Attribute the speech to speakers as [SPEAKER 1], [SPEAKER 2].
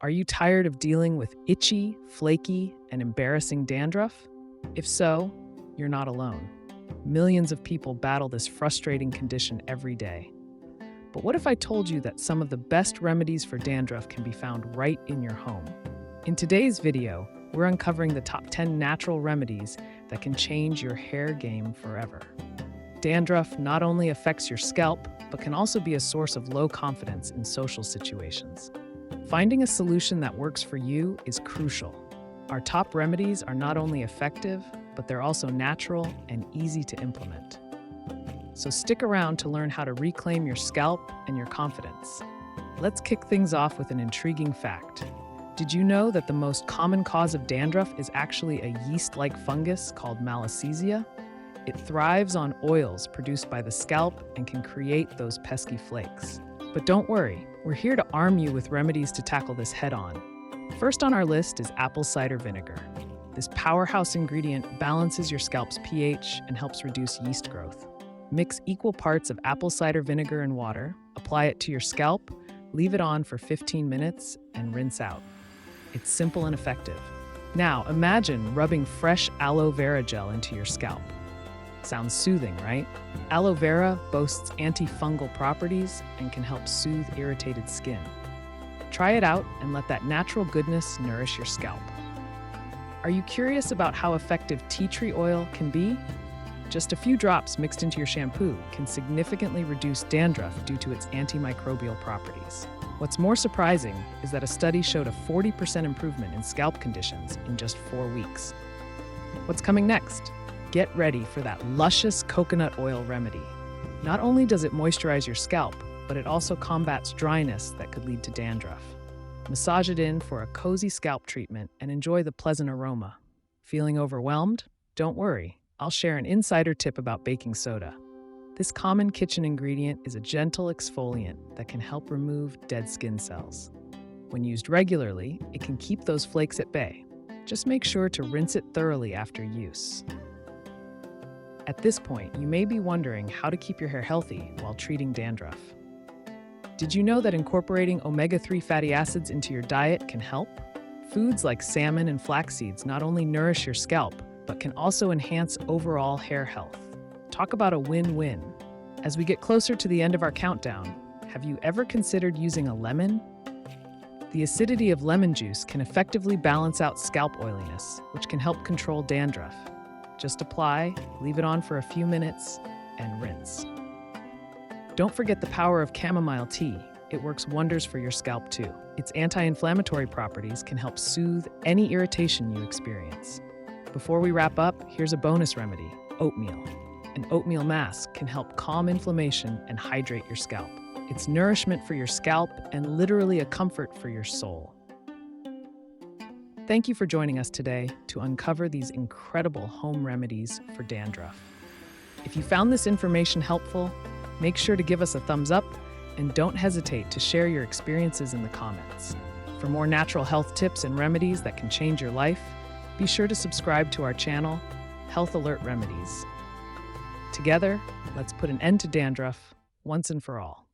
[SPEAKER 1] Are you tired of dealing with itchy, flaky, and embarrassing dandruff? If so, you're not alone. Millions of people battle this frustrating condition every day. But what if I told you that some of the best remedies for dandruff can be found right in your home? In today's video, we're uncovering the top 10 natural remedies that can change your hair game forever. Dandruff not only affects your scalp, but can also be a source of low confidence in social situations. Finding a solution that works for you is crucial. Our top remedies are not only effective, but they're also natural and easy to implement. So stick around to learn how to reclaim your scalp and your confidence. Let's kick things off with an intriguing fact. Did you know that the most common cause of dandruff is actually a yeast-like fungus called Malassezia? It thrives on oils produced by the scalp and can create those pesky flakes. But don't worry, we're here to arm you with remedies to tackle this head-on. First on our list is apple cider vinegar. This powerhouse ingredient balances your scalp's pH and helps reduce yeast growth. Mix equal parts of apple cider vinegar and water, apply it to your scalp, leave it on for 15 minutes, and rinse out. It's simple and effective. Now, imagine rubbing fresh aloe vera gel into your scalp. Sounds soothing, right? Aloe vera boasts antifungal properties and can help soothe irritated skin. Try it out and let that natural goodness nourish your scalp. Are you curious about how effective tea tree oil can be? Just a few drops mixed into your shampoo can significantly reduce dandruff due to its antimicrobial properties. What's more surprising is that a study showed a 40% improvement in scalp conditions in just 4 weeks. What's coming next? Get ready for that luscious coconut oil remedy. Not only does it moisturize your scalp, but it also combats dryness that could lead to dandruff. Massage it in for a cozy scalp treatment and enjoy the pleasant aroma. Feeling overwhelmed? Don't worry. I'll share an insider tip about baking soda. This common kitchen ingredient is a gentle exfoliant that can help remove dead skin cells. When used regularly, it can keep those flakes at bay. Just make sure to rinse it thoroughly after use. At this point, you may be wondering how to keep your hair healthy while treating dandruff. Did you know that incorporating omega-3 fatty acids into your diet can help? Foods like salmon and flax seeds not only nourish your scalp, but can also enhance overall hair health. Talk about a win-win. As we get closer to the end of our countdown, have you ever considered using a lemon? The acidity of lemon juice can effectively balance out scalp oiliness, which can help control dandruff. Just apply, leave it on for a few minutes, and rinse. Don't forget the power of chamomile tea. It works wonders for your scalp too. Its anti-inflammatory properties can help soothe any irritation you experience. Before we wrap up, here's a bonus remedy: oatmeal. An oatmeal mask can help calm inflammation and hydrate your scalp. It's nourishment for your scalp and literally a comfort for your soul. Thank you for joining us today to uncover these incredible home remedies for dandruff. If you found this information helpful, make sure to give us a thumbs up and don't hesitate to share your experiences in the comments. For more natural health tips and remedies that can change your life, be sure to subscribe to our channel, Health Alert Remedies. Together, let's put an end to dandruff once and for all.